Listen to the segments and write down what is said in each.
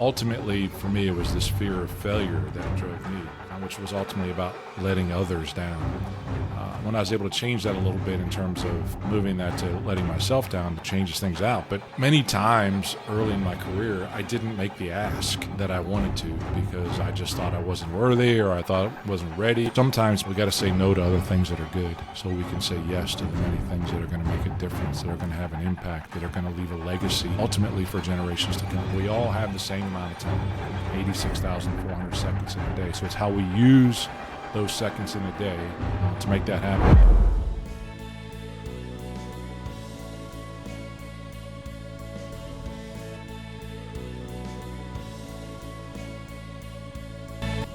Ultimately, for me, it was this fear of failure that drove me, which was ultimately about letting others down. When I was able to change that a little bit in terms of moving that to letting myself down, it changes things out. But many times early in my career, I didn't make the ask that I wanted to because I just thought I wasn't worthy or I thought I wasn't ready. Sometimes we got to say no to other things that are good so we can say yes to the many things that are going to make a difference, that are going to have an impact, that are going to leave a legacy, ultimately for generations to come. We all have the same amount of time, 86,400 seconds in a day. So it's how we use those seconds in a day to make that happen.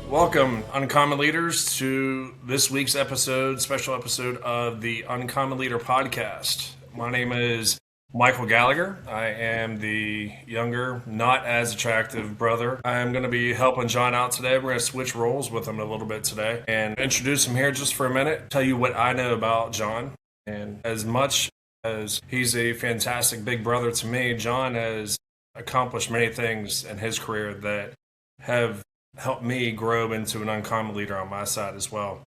Welcome, Uncommon Leaders, to this week's special episode of the Uncommon Leader podcast. My name is Michael Gallagher. I am the younger, not as attractive brother. I'm going to be helping John out today. We're going to switch roles with him a little bit today and introduce him here just for a minute, tell you what I know about John. And as much as he's a fantastic big brother to me, John has accomplished many things in his career that have helped me grow into an uncommon leader on my side as well.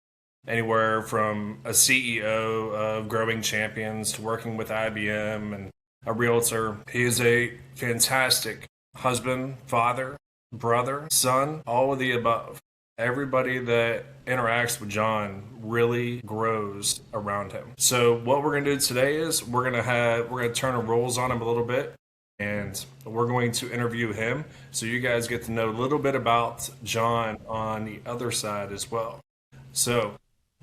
Anywhere from a CEO of Growing Champions to working with IBM and a realtor. He is a fantastic husband, father, brother, son, all of the above. Everybody that interacts with John really grows around him. So what we're going to do today is we're going to turn the roles on him a little bit, and we're going to interview him so you guys get to know a little bit about John on the other side as well. So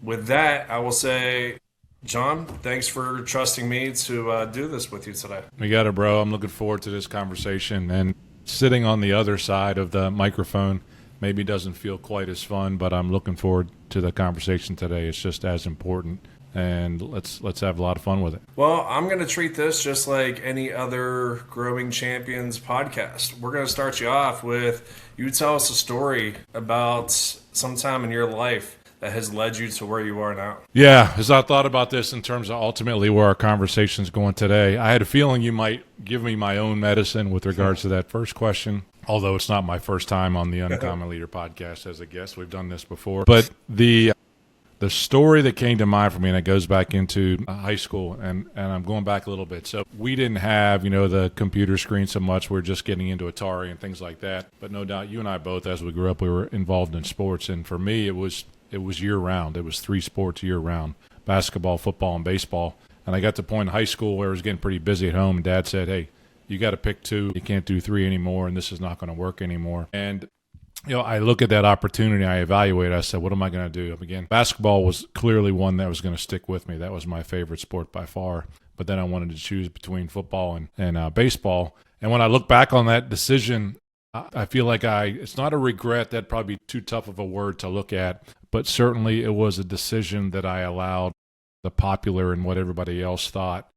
with that, I will say, John, thanks for trusting me to do this with you today. We got it, bro. I'm looking forward to this conversation. And sitting on the other side of the microphone maybe doesn't feel quite as fun, but I'm looking forward to the conversation today. It's just as important. And let's have a lot of fun with it. Well, I'm going to treat this just like any other Growing Champions podcast. We're going to start you off with you tell us a story about some time in your life that has led you to where you are now. Yeah, as I thought about this in terms of ultimately where our conversation's going today, I had a feeling you might give me my own medicine with regards to that first question, although it's not my first time on the Uncommon Leader podcast as a guest. We've done this before. But the story that came to mind for me, and it goes back into high school, and I'm going back a little bit. So we didn't have, the computer screen so much. We're just getting into Atari and things like that. But no doubt, you and I both, as we grew up, we were involved in sports. And for me, it was year-round. It was 3 sports year-round, basketball, football, and baseball. And I got to the point in high school where I was getting pretty busy at home, and Dad said, hey, you got to pick 2. You can't do 3 anymore, and this is not going to work anymore. And I look at that opportunity, I evaluate, I said, what am I going to do? Again, basketball was clearly one that was going to stick with me. That was my favorite sport by far. But then I wanted to choose between football and baseball. And when I look back on that decision, I feel like it's not a regret. That'd probably be too tough of a word to look at. But certainly it was a decision that I allowed the popular and what everybody else thought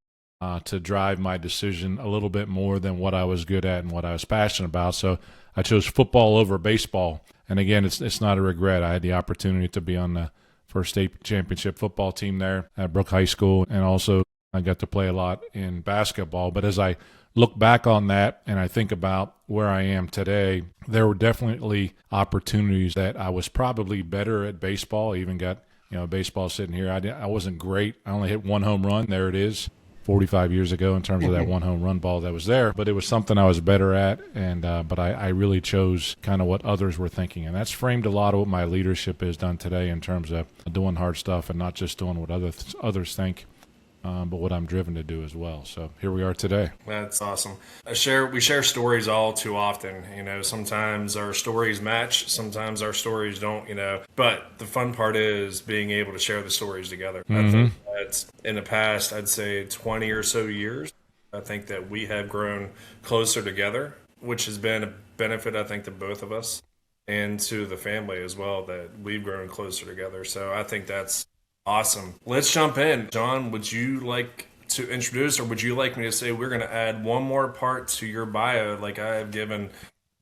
to drive my decision a little bit more than what I was good at and what I was passionate about. So I chose football over baseball. And again, it's not a regret. I had the opportunity to be on the first state championship football team there at Brook High School. And also I got to play a lot in basketball. But as I look back on that and I think about where I am today, there were definitely opportunities that I was probably better at baseball. I even got, baseball sitting here. I wasn't great. I only hit 1 home run. There it is. 45 years ago in terms of that 1 home run ball that was there, but it was something I was better at, and but I really chose kind of what others were thinking, and that's framed a lot of what my leadership has done today in terms of doing hard stuff and not just doing what others think, but what I'm driven to do as well. So here we are today. That's awesome. We share stories all too often. Sometimes our stories match, sometimes our stories don't. But the fun part is being able to share the stories together. I think that's in the past, I'd say 20 or so years, I think that we have grown closer together, which has been a benefit, I think, to both of us and to the family as well, that we've grown closer together. So I think that's awesome. Let's jump in. John, would you like to introduce, or would you like me to say we're going to add one more part to your bio like I have given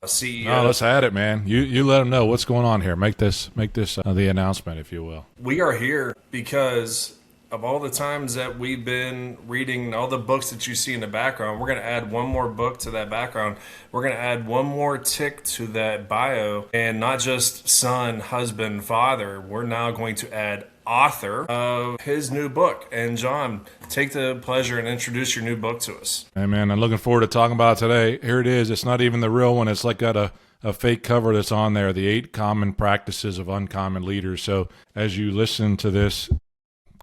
a CEO? No, let's add it, man. You let them know what's going on here. Make this the announcement, if you will. We are here because of all the times that we've been reading all the books that you see in the background, we're going to add one more book to that background. We're going to add one more tick to that bio, and not just son, husband, father. We're now going to add author of his new book. And John, take the pleasure and introduce your new book to us. Hey, man, I'm looking forward to talking about it today. Here it is. It's not even the real one. It's like got a fake cover that's on there, the 8 common practices of uncommon leaders. So as you listen to this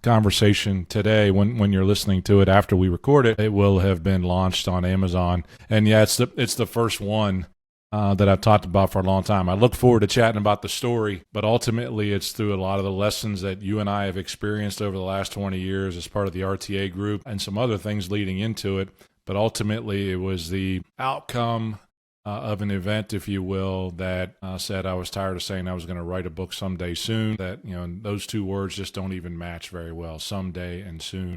conversation today, when you're listening to it after we record it, it will have been launched on Amazon. And yeah, it's the first one that I've talked about for a long time. I look forward to chatting about the story, but ultimately it's through a lot of the lessons that you and I have experienced over the last 20 years as part of the RTA group and some other things leading into it. But ultimately it was the outcome of an event, if you will, that said I was tired of saying I was going to write a book someday soon. That, those two words just don't even match very well, someday and soon,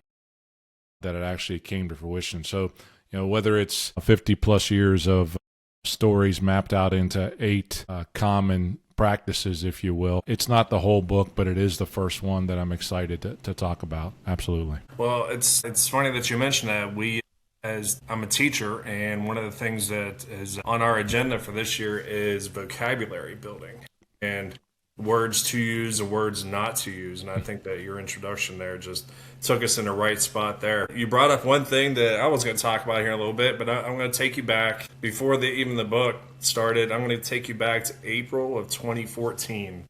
that it actually came to fruition. So, whether it's 50 plus years of stories mapped out into 8 common practices, if you will, it's not the whole book, but it is the first one that I'm excited to talk about. Absolutely. Well, it's funny that you mentioned that. As I'm a teacher, and one of the things that is on our agenda for this year is vocabulary building and words to use and words not to use. And I think that your introduction there just took us in the right spot there. You brought up one thing that I was going to talk about here in a little bit, but I'm going to take you back before even the book started. I'm going to take you back to April of 2014.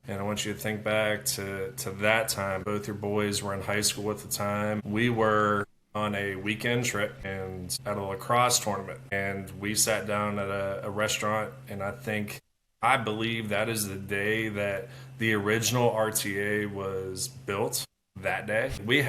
And I want you to think back to that time. Both your boys were in high school at the time. We were on a weekend trip and at a lacrosse tournament, and we sat down at a restaurant, and I believe that is the day that the original RTA was built. That day we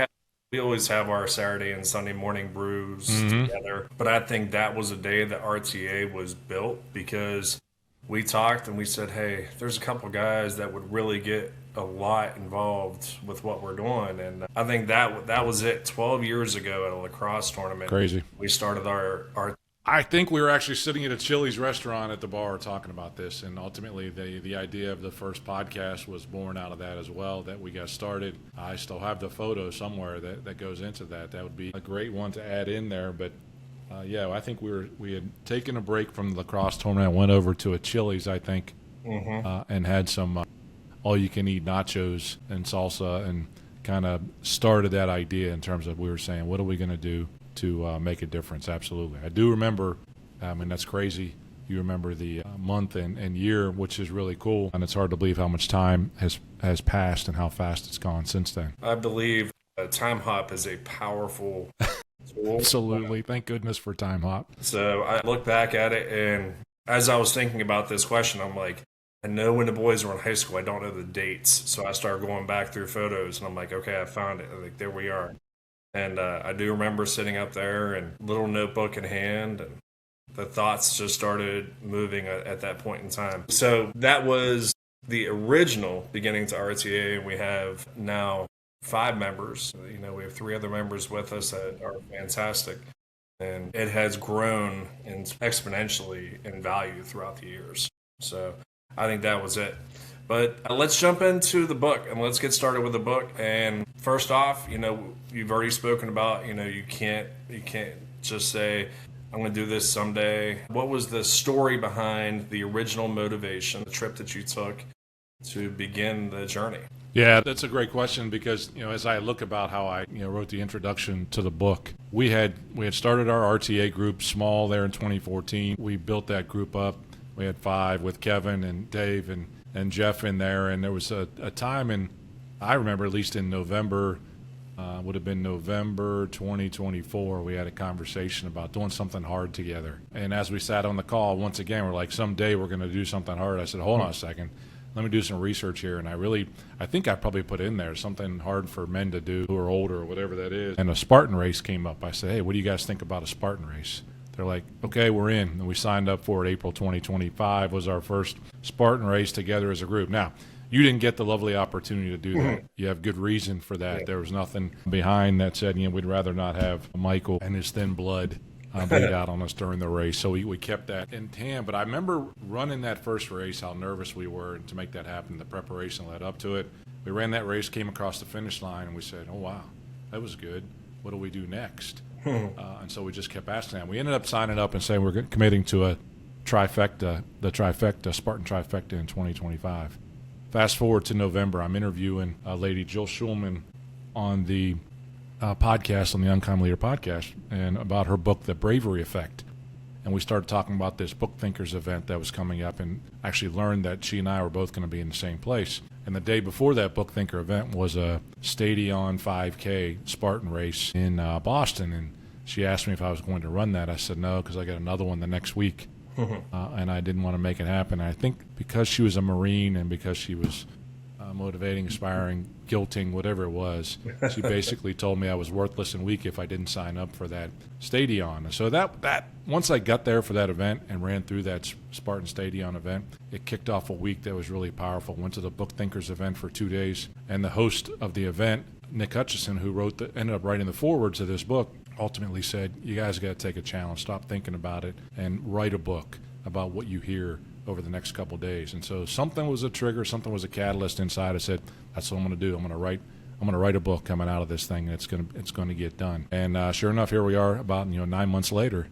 always have our Saturday and Sunday morning brews together, but I think that was the day that RTA was built, because we talked and we said, hey, there's a couple guys that would really get a lot involved with what we're doing. And I think that was it 12 years ago at a lacrosse tournament. Crazy. We started our I think we were actually sitting at a Chili's restaurant at the bar talking about this, and ultimately the idea of the first podcast was born out of that as well, that we got started. I still have the photo somewhere that goes into that. That would be a great one to add in there. But I think we had taken a break from the lacrosse tournament, went over to a Chili's, I think, and had some all-you-can-eat nachos and salsa, and kind of started that idea in terms of, we were saying, what are we going to do to make a difference? Absolutely. I do remember, that's crazy. You remember the month and year, which is really cool. And it's hard to believe how much time has passed and how fast it's gone since then. I believe Time Hop is a powerful tool. Absolutely. Thank goodness for Time Hop. So I look back at it, and as I was thinking about this question, I'm like, I know when the boys were in high school, I don't know the dates. So I started going back through photos, and I'm like, okay, I found it. Like, there we are. And I do remember sitting up there and little notebook in hand, and the thoughts just started moving at that point in time. So that was the original beginning to RTA, and we have now 5 members. We have 3 other members with us that are fantastic. And it has grown exponentially in value throughout the years. So I think that was it. But let's jump into the book, and let's get started with the book. And first off, you've already spoken about, you can't just say, I'm going to do this someday. What was the story behind the original motivation, the trip that you took to begin the journey? Yeah, that's a great question, because, as I look about how I, wrote the introduction to the book, we had started our RTA group small there in 2014. We built that group up. We had 5 with Kevin and Dave and Jeff in there, and there was a time I remember, at least in November, would have been November 2024, we had a conversation about doing something hard together. And as we sat on the call, once again, we're like, someday we're going to do something hard. I said, hold on a second, let me do some research here. And I think I probably put in there something hard for men to do who are older or whatever that is. And a Spartan race came up. I said, hey, what do you guys think about a Spartan race? They're like, okay, we're in. And we signed up for it. April 2025 was our first Spartan race together as a group. Now, you didn't get the lovely opportunity to do that. You have good reason for that. There was nothing behind that said, we'd rather not have Michael and his thin blood bleed out on us during the race. So we kept that in hand. But I remember running that first race, how nervous we were to make that happen. The preparation led up to it. we ran that race, came across the finish line, and we said, oh, wow, that was good. What do we do next? And so we just kept asking that. We ended up signing up and saying we're committing to a trifecta, Spartan trifecta in 2025. Fast forward to November, I'm interviewing Lady Jill Schulman on the podcast, on the Uncommon Leader podcast, and about her book, The Bravery Effect. And we started talking about this Book Thinkers event that was coming up, and actually learned that she and I were both going to be in the same place. And the day before that Book Thinker event was a Stadion 5K Spartan race in Boston. And she asked me if I was going to run that. I said no, because I got another one the next week. And I didn't want to make it happen. I think because she was a Marine and because she was motivating, inspiring, guilting, whatever it was, she basically told me I was worthless and weak if I didn't sign up for that Stadion. So that once I got there for that event and ran through that Spartan Stadion event, it kicked off a week that was really powerful. Went to the Book Thinkers event for 2 days, and the host of the event, Nick Hutchison, who ended up writing the forewords of this book, ultimately said, you guys got to take a challenge, stop thinking about it, and write a book about what you hear over the next couple of days. And so something was a trigger, something was a catalyst inside. I said, that's what I'm going to do. I'm going to write a book coming out of this thing. It's going to get done. And sure enough, here we are about 9 months later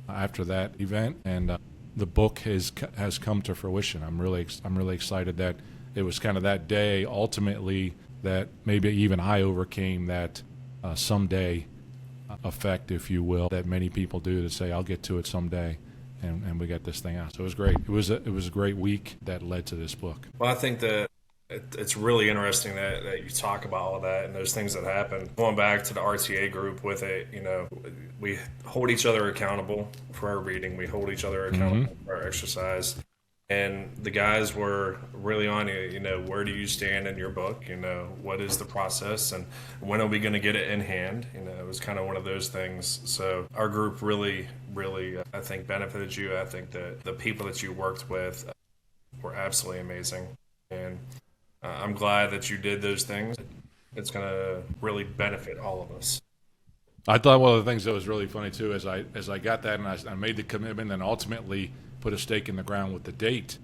after that event, and the book has come to fruition. I'm really excited that it was kind of that day ultimately that maybe even I overcame that someday effect, if you will, that many people do, to say I'll get to it someday. And we got this thing out. So it was great. It was a great week that led to this book. Well, I think that it's really interesting that you talk about all of that and those things that happen. Going back to the RTA group with it, we hold each other accountable for our reading. We hold each other accountable for our exercise. And the guys were really on you, where do you stand in your book? What is the process, and when are we going to get it in hand? It was kind of one of those things. So our group really, I think, benefited you. I think that the people that you worked with were absolutely amazing. And I'm glad that you did those things. It's going to really benefit all of us. I thought one of the things that was really funny too, as I got that and I made the commitment and ultimately put a stake in the ground with the date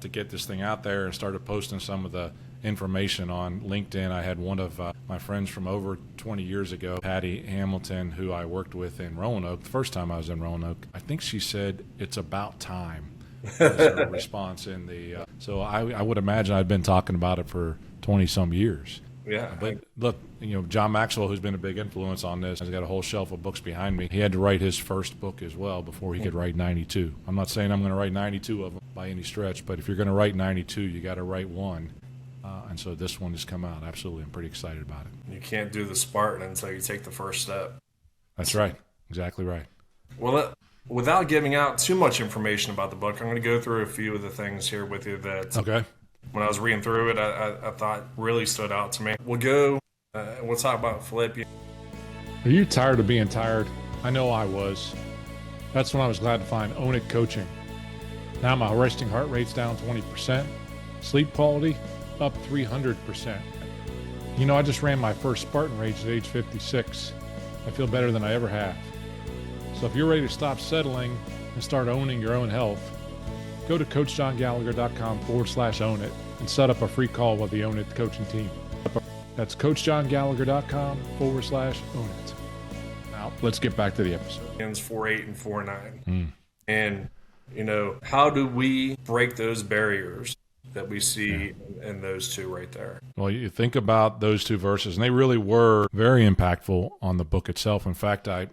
to get this thing out there and started posting some of the information on LinkedIn. I had one of my friends from over 20 years ago, Patty Hamilton, who I worked with in Roanoke. The first time I was in Roanoke, I think she said, "It's about time," as her response in the. So I would imagine I'd been talking about it for 20-some years. Yeah. But look, John Maxwell, who's been a big influence on this, has got a whole shelf of books behind me. He had to write his first book as well before he could write 92. I'm not saying I'm going to write 92 of them by any stretch, but if you're going to write 92, you got to write one. And so this one has come out. Absolutely. I'm pretty excited about it. You can't do the Spartan until you take the first step. That's right. Exactly right. Well, without giving out too much information about the book, I'm going to go through a few of the things here with you that when I was reading through it, I thought really stood out to me. We'll talk about Philippians. Are you tired of being tired? I know I was. That's when I was glad to find Own It Coaching. Now my resting heart rate's down 20%. Sleep quality up 300%. I just ran my first Spartan race at age 56. I feel better than I ever have. So if you're ready to stop settling and start owning your own health, go to CoachJohnGallagher.com/own it and set up a free call with the Own It coaching team. That's CoachJohnGallagher.com/own it. Now, let's get back to the episode. 4:8 and 4:9. And, how do we break those barriers that we see in those two right there? Well, you think about those two verses, and they really were very impactful on the book itself. In fact, I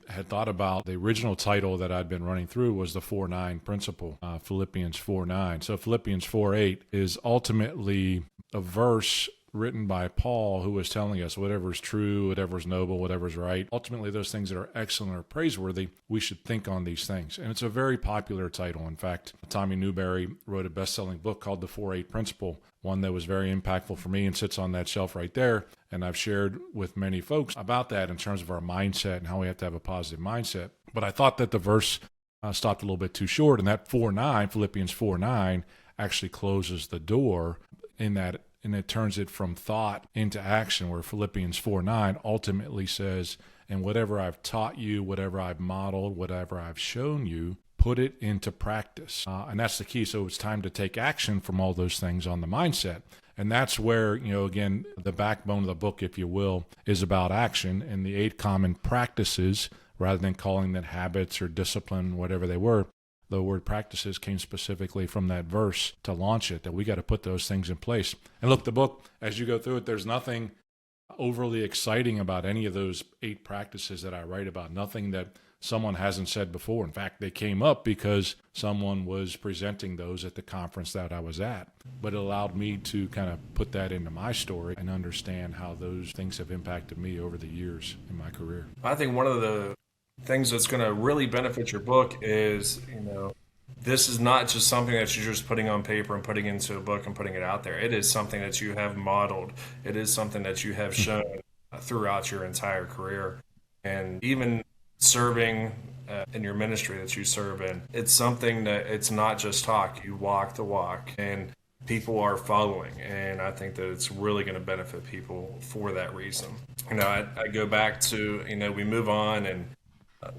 had thought about the original title that I'd been running through was the 4:9 principle, Philippians 4:9. So Philippians 4:8 is ultimately a verse written by Paul, who was telling us whatever is true, whatever is noble, whatever is right, ultimately those things that are excellent or praiseworthy, we should think on these things. And it's a very popular title. In fact, Tommy Newberry wrote a best-selling book called The 4:8 Principle, one that was very impactful for me and sits on that shelf right there. And I've shared with many folks about that in terms of our mindset and how we have to have a positive mindset. But I thought that the verse stopped a little bit too short, and that 4:9, Philippians 4:9, actually closes the door in that, and it turns it from thought into action, where Philippians 4:9 ultimately says, and whatever I've taught you, whatever I've modeled, whatever I've shown you, put it into practice. And that's the key. So it's time to take action from all those things on the mindset. And that's where, again, the backbone of the book, if you will, is about action and the 8 common practices, rather than calling them habits or discipline, whatever they were. The word practices came specifically from that verse to launch it, that we got to put those things in place. And look, the book, as you go through it, there's nothing overly exciting about any of those 8 practices that I write about, nothing that someone hasn't said before. In fact, they came up because someone was presenting those at the conference that I was at. But it allowed me to kind of put that into my story and understand how those things have impacted me over the years in my career. I think one of the things that's going to really benefit your book is, this is not just something that you're just putting on paper and putting into a book and putting it out there. It is something that you have modeled. It is something that you have shown throughout your entire career. And even serving in your ministry that you serve in, it's something that it's not just talk. You walk the walk, and people are following. And I think that it's really going to benefit people for that reason. I go back to, we move on and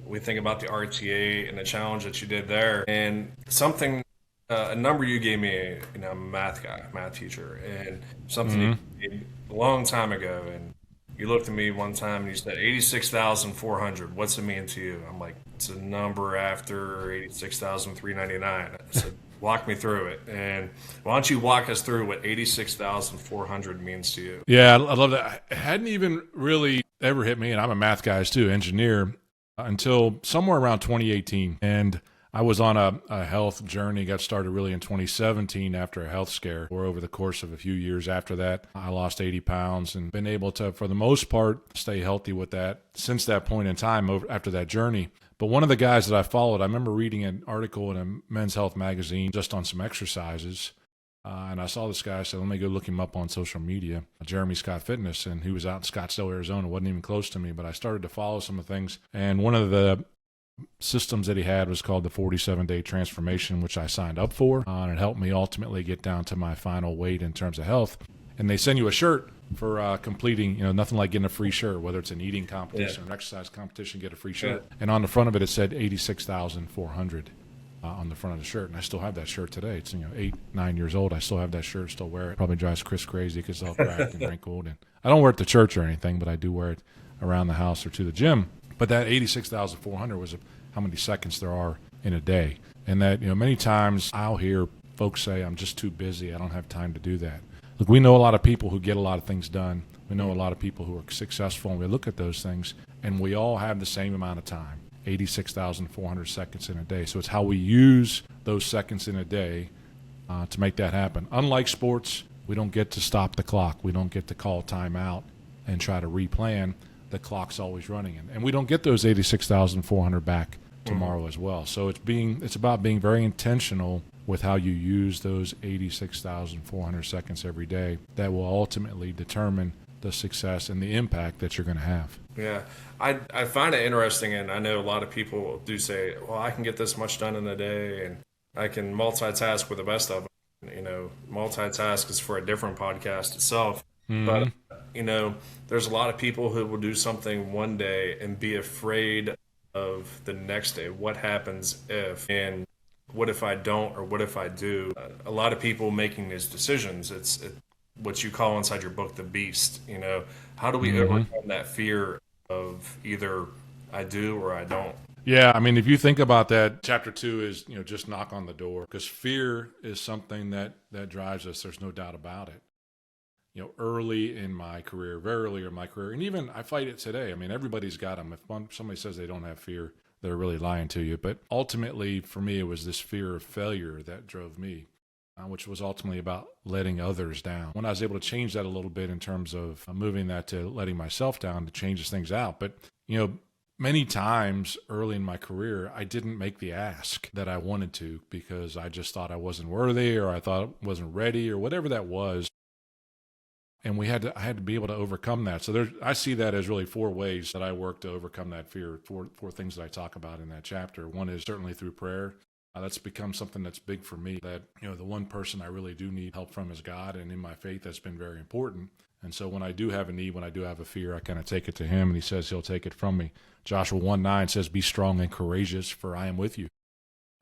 we think about the RTA and the challenge that you did there, and something, a number you gave me. I'm a math guy, math teacher, and something you gave a long time ago. And you looked at me one time and you said 86,400. What's it mean to you? I'm like, it's a number after 86,399. I said, walk me through it. And why don't you walk us through what 86,400 means to you? Yeah, I love that. It hadn't even really ever hit me, and I'm a math guy too, engineer, until somewhere around 2018. And I was on a health journey, got started really in 2017 after a health scare, or over the course of a few years after that. I lost 80 pounds and been able to, for the most part, stay healthy with that since that point in time after that journey. But one of the guys that I followed, I remember reading an article in a Men's Health magazine just on some exercises. And I saw this guy. I said, let me go look him up on social media, Jeremy Scott Fitness. And he was out in Scottsdale, Arizona. Wasn't even close to me, but I started to follow some of the things. And one of the systems that he had was called the 47-day transformation, which I signed up for. And it helped me ultimately get down to my final weight in terms of health. And they send you a shirt for completing, nothing like getting a free shirt, whether it's an eating competition or an exercise competition, get a free shirt. Yeah. And on the front of it, it said 86,400. On the front of the shirt, and I still have that shirt today. It's 8-9 years old. I still have that shirt, still wear it. Probably drives Chris crazy because it's all cracked and wrinkled. And I don't wear it to church or anything, but I do wear it around the house or to the gym. But that 86,400 was how many seconds there are in a day, and that many times I'll hear folks say, "I'm just too busy. I don't have time to do that." Look, we know a lot of people who get a lot of things done. We know a lot of people who are successful, and we look at those things, and we all have the same amount of time. 86,400 seconds in a day. So it's how we use those seconds in a day to make that happen. Unlike sports, we don't get to stop the clock. We don't get to call time out and try to replan. The clock's always running. And we don't get those 86,400 back tomorrow as well. So it's about being very intentional with how you use those 86,400 seconds every day. That will ultimately determine the success and the impact that you're going to have. Yeah, I find it interesting, and I know a lot of people do say, well, I can get this much done in a day, and I can multitask with the best of them. Multitask is for a different podcast itself. But, there's a lot of people who will do something one day and be afraid of the next day. What happens if, and what if I don't, or what if I do? A lot of people making these decisions, it's what you call inside your book the beast. How do we overcome that fear of either I do or I don't? Yeah, I mean, if you think about that, chapter 2 is just knock on the door, because fear is something that drives us. There's no doubt about it. Early in my career, very early in my career, and even I fight it today. I mean, everybody's got them. If somebody says they don't have fear, they're really lying to you. But ultimately, for me, it was this fear of failure that drove me. Which was ultimately about letting others down. When I was able to change that a little bit in terms of moving that to letting myself down, to changes things out. But, many times early in my career, I didn't make the ask that I wanted to because I just thought I wasn't worthy, or I thought I wasn't ready, or whatever that was. And I had to be able to overcome that. So I see that as really 4 ways that I work to overcome that fear, four things that I talk about in that chapter. One is certainly through prayer. That's become something that's big for me, that, the one person I really do need help from is God. And in my faith, that's been very important. And so when I do have a need, when I do have a fear, I kind of take it to him, and he says he'll take it from me. Joshua 1:9 says, be strong and courageous, for I am with you.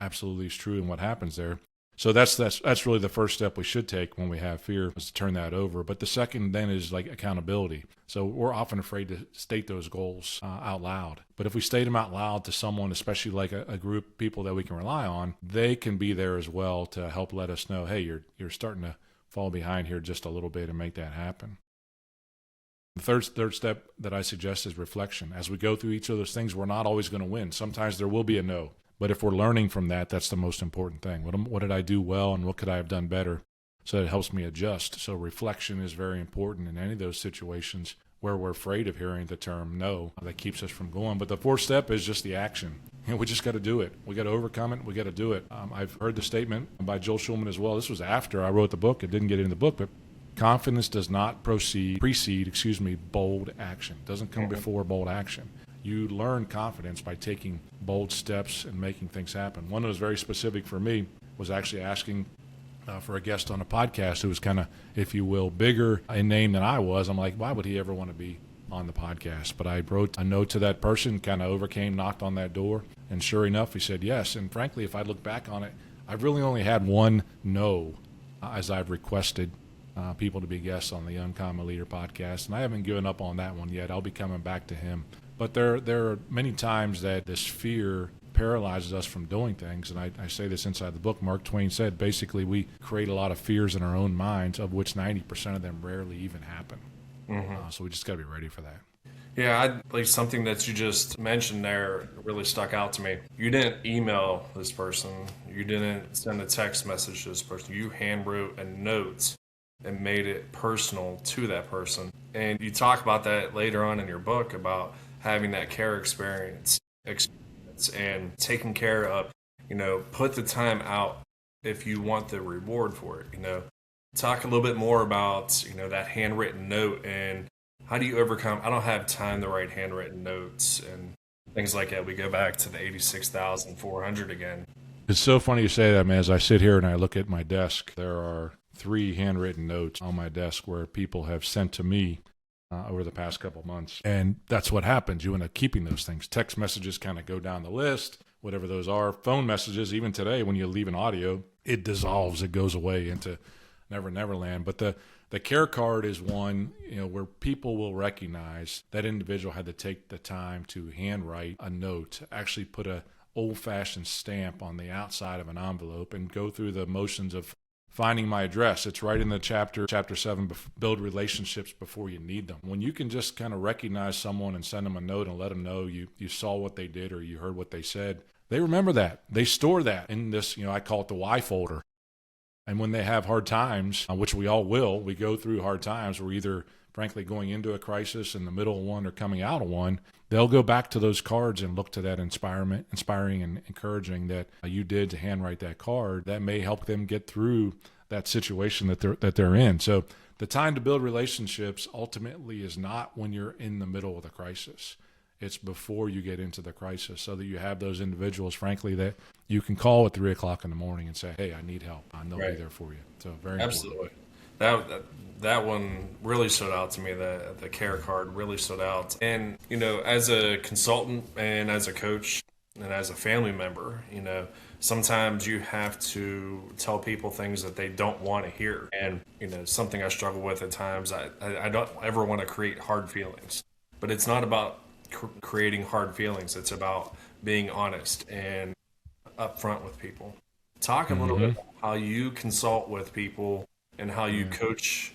absolutely is true and what happens there. So that's really the first step we should take when we have fear, is to turn that over. But the second then is like accountability. So we're often afraid to state those goals out loud. But if we state them out loud to someone, especially like a group of people that we can rely on, they can be there as well to help let us know, hey, you're starting to fall behind here just a little bit, and make that happen. The third step that I suggest is reflection. As we go through each of those things, we're not always going to win. Sometimes there will be a no. But if we're learning from that, that's the most important thing. What did I do well, and what could I have done better? So that it helps me adjust. So reflection is very important in any of those situations where we're afraid of hearing the term no. That keeps us from going. But the fourth step is just the action. We just got to do it. We got to overcome it. We got to do it. I've heard the statement by Joel Schulman as well. This was after I wrote the book. It didn't get in the book, but confidence does not precede bold action. It doesn't come before bold action. You learn confidence by taking bold steps and making things happen. One that was very specific for me was actually asking for a guest on a podcast who was kind of, if you will, bigger in name than I was. I'm like, why would he ever want to be on the podcast? But I wrote a note to that person, kind of overcame, knocked on that door, and sure enough, he said yes. And frankly, if I look back on it, I've really only had one no as I've requested people to be guests on the Uncommon Leader podcast, and I haven't given up on that one yet. I'll be coming back to him. But there are many times that this fear paralyzes us from doing things. And I say this inside the book. Mark Twain said, basically, we create a lot of fears in our own minds, of which 90% of them rarely even happen. So we just got to be ready for that. Yeah, like something that you just mentioned there really stuck out to me. You didn't email this person. You didn't send a text message to this person. You handwrote a note and made it personal to that person. And you talk about that later on in your book, about having that care experience and taking care of, put the time out if you want the reward for it. Talk a little bit more about, that handwritten note, and how do you overcome, I don't have time to write handwritten notes and things like that. We go back to the 86,400 again. It's so funny you say that, man. As I sit here and I look at my desk, there are 3 handwritten notes on my desk where people have sent to me over the past couple months. And that's what happens. You end up keeping those things. Text messages kind of go down the list, whatever those are. Phone messages, even today, when you leave an audio, it dissolves. It goes away into never land. But the care card is one, where people will recognize that individual had to take the time to handwrite a note, actually put a old-fashioned stamp on the outside of an envelope, and go through the motions of finding my address. It's right in the chapter 7, build relationships before you need them. When you can just kind of recognize someone and send them a note and let them know you saw what they did or you heard what they said, they remember that. They store that in this, I call it the Y folder. And when they have hard times, which we all will, we go through hard times. We're either, frankly, going into a crisis, in the middle of one, or coming out of one. They'll go back to those cards and look to that inspiring and encouraging that you did to handwrite that card. That may help them get through that situation that they're in. So the time to build relationships ultimately is not when you're in the middle of the crisis. It's before you get into the crisis, so that you have those individuals, frankly, that you can call at 3 o'clock in the morning and say, hey, I need help. And they'll be there for you. So very Absolutely. Important. That one really stood out to me. The care card really stood out. And, as a consultant and as a coach and as a family member, sometimes you have to tell people things that they don't want to hear. And, something I struggle with at times, I don't ever want to create hard feelings. But it's not about creating hard feelings. It's about being honest and upfront with people. Talk a little bit about how you consult with people and how you coach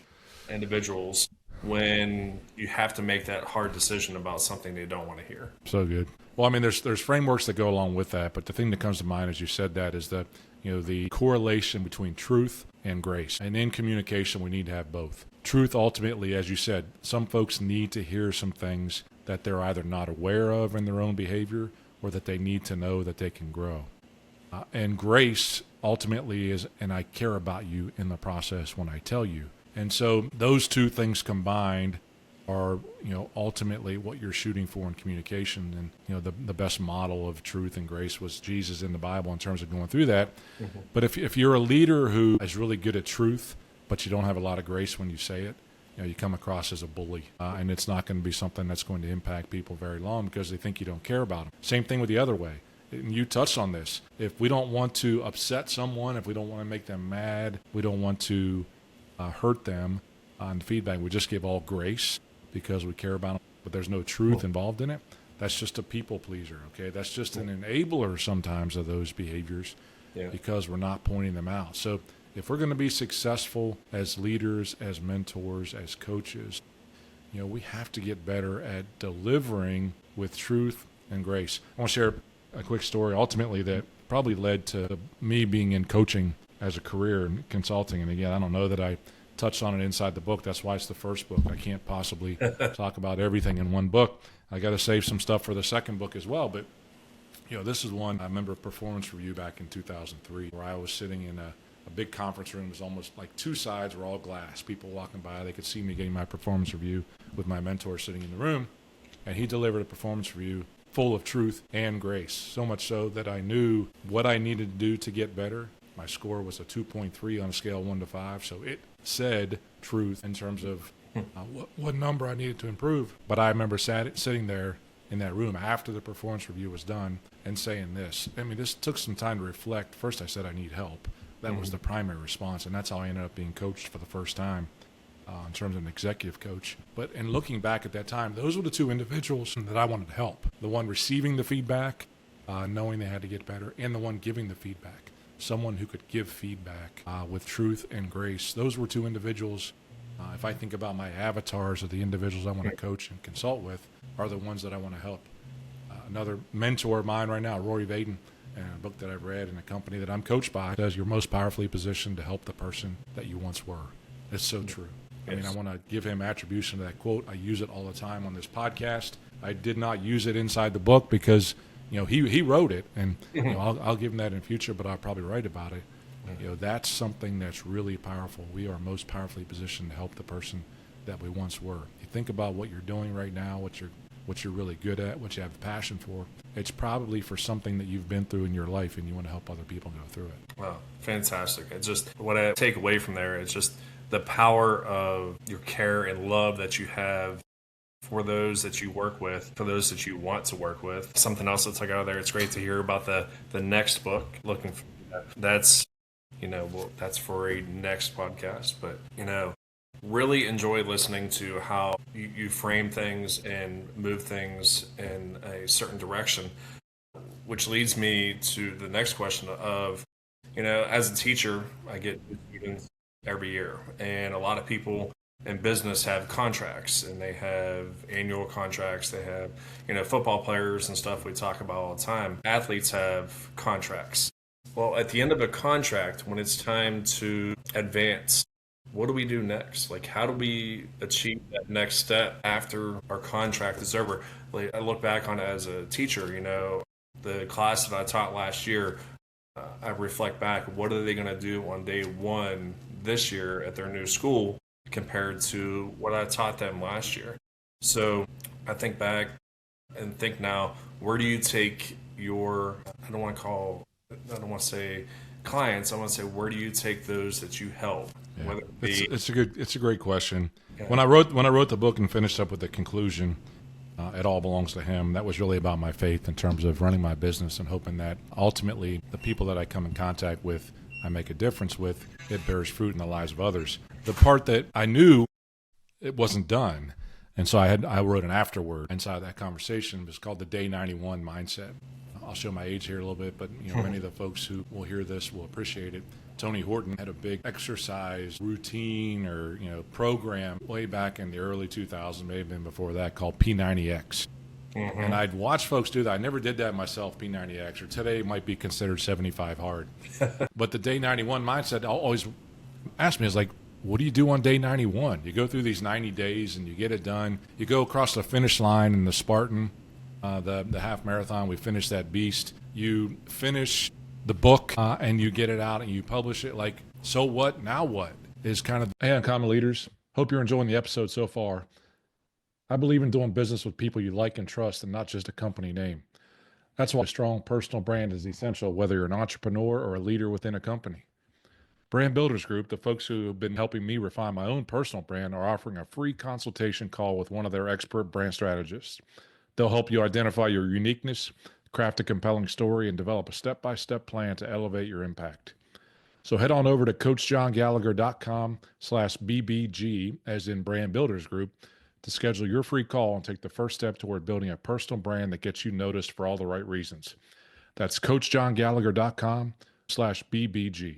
individuals when you have to make that hard decision about something they don't want to hear. So good. Well, I mean, there's frameworks that go along with that, but the thing that comes to mind as you said that is that, the correlation between truth and grace. And in communication, we need to have both. Truth, ultimately, as you said, some folks need to hear some things that they're either not aware of in their own behavior, or that they need to know that they can grow. And grace ultimately is, and I care about you in the process when I tell you. And so those two things combined are, ultimately what you're shooting for in communication. And, the best model of truth and grace was Jesus in the Bible in terms of going through that. But if you're a leader who is really good at truth, but you don't have a lot of grace when you say it, you come across as a bully, and it's not going to be something that's going to impact people very long, because they think you don't care about them. Same thing with the other way. and you touched on this. If we don't want to upset someone, if we don't want to make them mad, we don't want to hurt them on feedback, we just give all grace because we care about them, but there's no truth involved in it. That's just a people pleaser, okay? That's just an enabler sometimes of those behaviors because we're not pointing them out. So if we're going to be successful as leaders, as mentors, as coaches, we have to get better at delivering with truth and grace. I want to share a quick story ultimately that probably led to me being in coaching as a career and consulting. And again, I don't know that I touched on it inside the book. That's why it's the first book. I can't possibly talk about everything in one book. I got to save some stuff for the second book as well. But, this is one. I remember a performance review back in 2003 where I was sitting in a big conference room. It was almost like two sides were all glass. People walking by, they could see me getting my performance review with my mentor sitting in the room. And he delivered a performance review full of truth and grace, so much so that I knew what I needed to do to get better. My score was a 2.3 on a scale of 1 to 5, so it said truth in terms of what number I needed to improve. But I remember sitting there in that room after the performance review was done and saying this. I mean, this took some time to reflect. First, I said I need help. That was the primary response, and that's how I ended up being coached for the first time in terms of an executive coach. But in looking back at that time, those were the two individuals that I wanted to help. The one receiving the feedback, knowing they had to get better, and the one giving the feedback. Someone who could give feedback with truth and grace. Those were two individuals. If I think about my avatars of the individuals I want to coach and consult with, are the ones that I want to help. Another mentor of mine right now, Rory Vaden, and a book that I've read and a company that I'm coached by, says you're most powerfully positioned to help the person that you once were. It's so true. I mean, I want to give him attribution to that quote. I use it all the time on this podcast. I did not use it inside the book because, he wrote it, and I'll give him that in future, but I'll probably write about it. That's something that's really powerful. We are most powerfully positioned to help the person that we once were. You think about what you're doing right now, what you're really good at, what you have a passion for. It's probably for something that you've been through in your life, and you want to help other people go through it. Wow, fantastic. It's just what I take away from there is just the power of your care and love that you have for those that you work with, for those that you want to work with. Something else that's like out there. It's great to hear about the next book. Looking for that's that's for a next podcast. But really enjoy listening to how you frame things and move things in a certain direction, which leads me to the next question of, as a teacher, I get students every year, and a lot of people in business have contracts, and they have annual contracts. They have, football players and stuff we talk about all the time. Athletes have contracts. Well, at the end of a contract, when it's time to advance, what do we do next? Like, how do we achieve that next step after our contract is over? Like, I look back on it as a teacher, the class that I taught last year, I reflect back, what are they going to do on day one this year at their new school compared to what I taught them last year? So I think back and think now, where do you take your, I don't want to say clients, I want to say, where do you take those that you help? Yeah. Whether it be, it's a great question. Yeah. When I wrote the book and finished up with the conclusion, it all belongs to him. That was really about my faith in terms of running my business and hoping that ultimately the people that I come in contact with, I make a difference with, it bears fruit in the lives of others. The part that I knew it wasn't done, and so I wrote an afterword inside that conversation. It was called the Day 91 Mindset. I'll show my age here a little bit, but many of the folks who will hear this will appreciate it. Tony Horton had a big exercise routine or program way back in the early 2000s, may have been before that, called P90X. Mm-hmm. And I'd watch folks do that. I never did that myself, P90X, or today it might be considered 75 hard. But the Day 91 mindset always asked me, is like, what do you do on day 91? You go through these 90 days and you get it done. You go across the finish line in the Spartan, the half marathon. We finish that beast. You finish the book and you get it out and you publish it. Like, so what? Now what? Is kind of, hey, Uncommon Leaders. Hope you're enjoying the episode so far. I believe in doing business with people you like and trust and not just a company name. That's why a strong personal brand is essential, whether you're an entrepreneur or a leader within a company. Brand Builders Group, the folks who have been helping me refine my own personal brand, are offering a free consultation call with one of their expert brand strategists. They'll help you identify your uniqueness, craft a compelling story, and develop a step-by-step plan to elevate your impact. So head on over to coachjohngallagher.com/BBG, as in Brand Builders Group, to schedule your free call and take the first step toward building a personal brand that gets you noticed for all the right reasons. That's coachjohngallagher.com/BBG.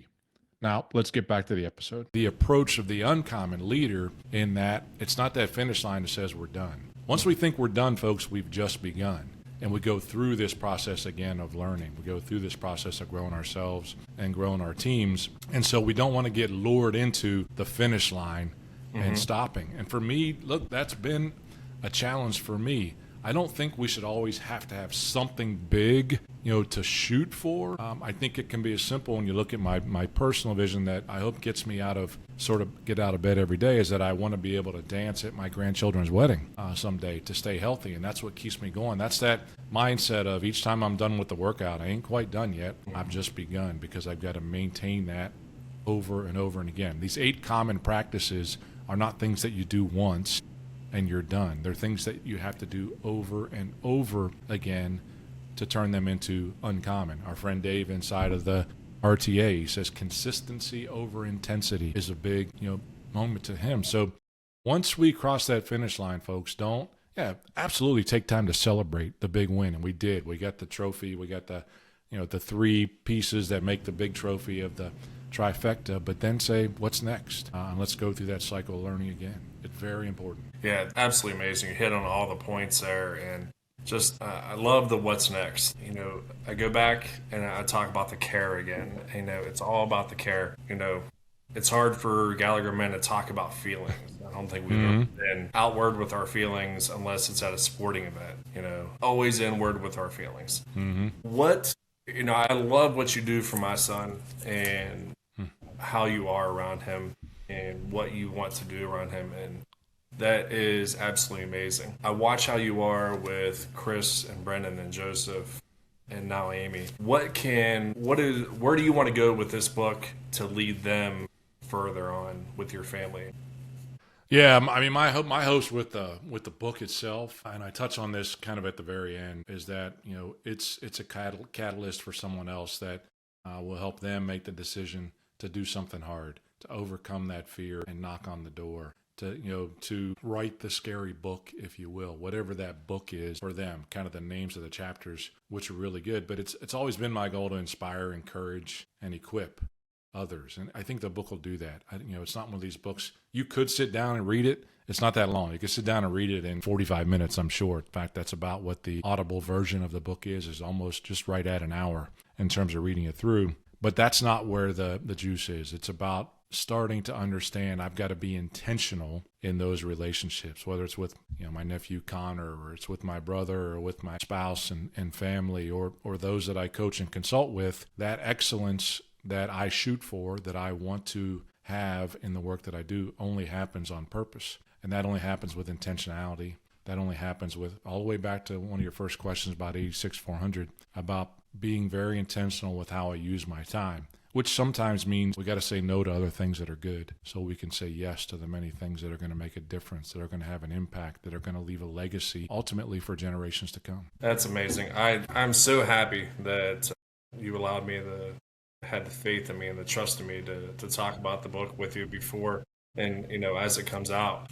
Now, let's get back to the episode. The approach of the uncommon leader, in that it's not that finish line that says we're done. Once we think we're done, folks, we've just begun. And we go through this process again of learning. We go through this process of growing ourselves and growing our teams. And so we don't want to get lured into the finish line and stopping. And for me, look, that's been a challenge for me. I don't think we should always have to have something big, to shoot for. I think it can be as simple when you look at my personal vision that I hope gets me get out of bed every day, is that I want to be able to dance at my grandchildren's wedding someday to stay healthy. And that's what keeps me going. That's that mindset of each time I'm done with the workout, I ain't quite done yet. I've just begun, because I've got to maintain that over and over and again. These 8 common practices are not things that you do once and you're done. They're things that you have to do over and over again to turn them into uncommon. Our friend Dave inside of the RTA, he says consistency over intensity is a big, moment to him. So once we cross that finish line, folks, absolutely take time to celebrate the big win. And we did. We got the trophy. We got the 3 pieces that make the big trophy of the trifecta, but then say, what's next? And let's go through that cycle of learning again. It's very important. Yeah, absolutely amazing. You hit on all the points there, and just I love the what's next. I go back and I talk about the care again. It's all about the care. It's hard for Gallagher men to talk about feelings. I don't think we've ever been outward with our feelings unless it's at a sporting event. Always inward with our feelings. I love what you do for my son and how you are around him and what you want to do around him. And that is absolutely amazing. I watch how you are with Chris and Brendan and Joseph and now Amy. Where do you want to go with this book to lead them further on with your family? Yeah, I mean, my hopes with the book itself, and I touch on this kind of at the very end, is that it's a catalyst for someone else that will help them make the decision to do something hard, to overcome that fear and knock on the door, to write the scary book, if you will, whatever that book is for them. Kind of the names of the chapters, which are really good, but it's always been my goal to inspire, encourage, and equip others. And I think the book will do that. It's not one of these books you could sit down and read it. It's not that long. You could sit down and read it in 45 minutes, I'm sure. In fact, that's about what the Audible version of the book is almost just right at an hour in terms of reading it through. But that's not where the juice is. It's about starting to understand I've got to be intentional in those relationships, whether it's with my nephew Connor, or it's with my brother, or with my spouse and family, or those that I coach and consult with. That excellence that I shoot for, that I want to have in the work that I do, only happens on purpose. And that only happens with intentionality. That only happens with, all the way back to one of your first questions about 86-400, about being very intentional with how I use my time, which sometimes means we got to say no to other things that are good so we can say yes to the many things that are going to make a difference, that are going to have an impact, that are going to leave a legacy ultimately for generations to come. That's amazing. I'm so happy that you allowed me had the faith in me and the trust in me to talk about the book with you before and as it comes out.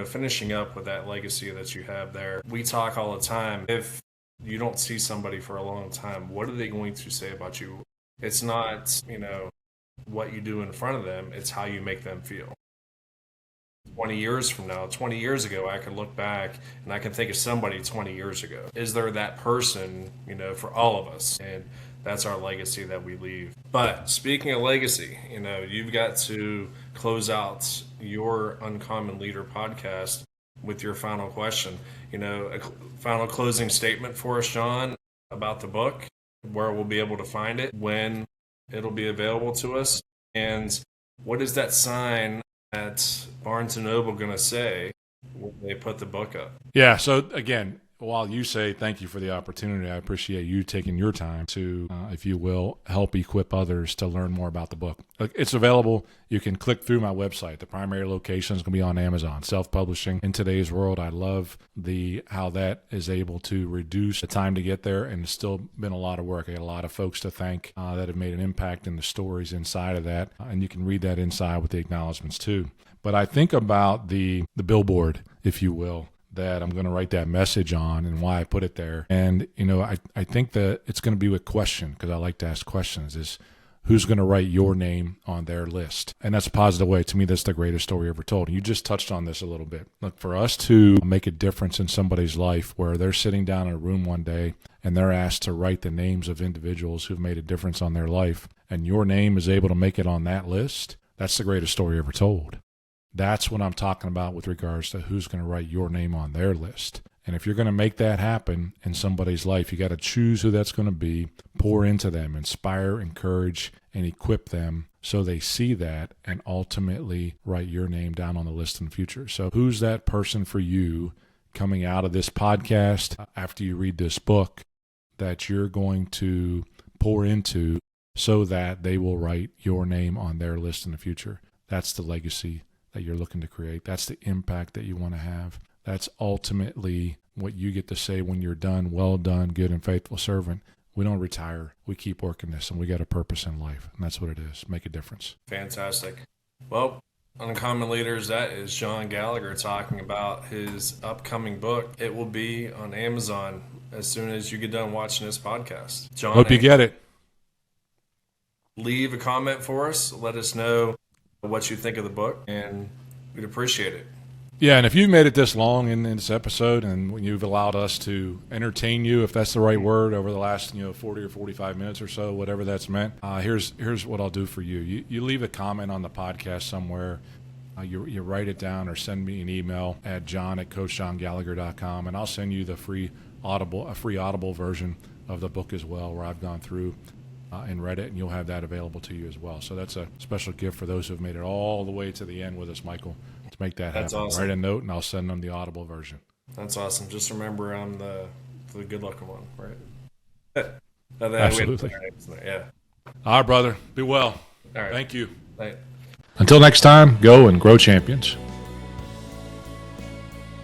Finishing up with that legacy that you have there, we talk all the time. If you don't see somebody for a long time, what are they going to say about you? It's not what you do in front of them, it's how you make them feel. 20 years from now, 20 years ago, I can look back and I can think of somebody 20 years ago. Is there that person, for all of us? And that's our legacy that we leave. But speaking of legacy, you've got to close out your Uncommon Leader podcast with your final question. A final closing statement for us, John, about the book, where we'll be able to find it, when it'll be available to us, and what is that sign at Barnes & Noble going to say when they put the book up? Yeah, so again, while you say thank you for the opportunity, I appreciate you taking your time to, if you will, help equip others to learn more about the book. It's available. You can click through my website. The primary location is going to be on Amazon. Self-publishing in today's world, I love how that is able to reduce the time to get there, and it's still been a lot of work. I got a lot of folks to thank that have made an impact in the stories inside of that, and you can read that inside with the acknowledgments too. But I think about the billboard, if you will, that I'm going to write that message on and why I put it there. And, I think that it's going to be with question, because I like to ask questions, is who's going to write your name on their list? And that's a positive way. To me, that's the greatest story ever told. And you just touched on this a little bit. Look, for us to make a difference in somebody's life where they're sitting down in a room one day and they're asked to write the names of individuals who've made a difference on their life, and your name is able to make it on that list, that's the greatest story ever told. That's what I'm talking about with regards to who's going to write your name on their list. And if you're going to make that happen in somebody's life, you got to choose who that's going to be, pour into them, inspire, encourage, and equip them so they see that and ultimately write your name down on the list in the future. So who's that person for you coming out of this podcast after you read this book that you're going to pour into so that they will write your name on their list in the future? That's the legacy that you're looking to create. That's the impact that you want to have. That's ultimately what you get to say when you're done. Well done, good and faithful servant. We don't retire. We keep working this, and we got a purpose in life, and that's what it is. Make a difference. Fantastic. Well, Uncommon Leaders, that is John Gallagher talking about his upcoming book. It will be on Amazon as soon as you get done watching this podcast. John, hope you get it. Leave a comment for us. Let us know what you think of the book, and we'd appreciate it. Yeah, and if you've made it this long in this episode, and you've allowed us to entertain you, if that's the right word, over the last 40 or 45 minutes or so, whatever that's meant, here's what I'll do for you. You leave a comment on the podcast somewhere. You write it down or send me an email at john@coachjohngallagher.com, and I'll send you the free Audible version of the book as well, where I've gone through and read it, and you'll have that available to you as well. So that's a special gift for those who have made it all the way to the end with us, Michael, to make that happen. Awesome. Write a note, and I'll send them the Audible version. That's awesome. Just remember I'm the good-looking one, right? Absolutely. Yeah. All right, brother. Be well. All right. Thank you. Bye. Until next time, go and grow champions.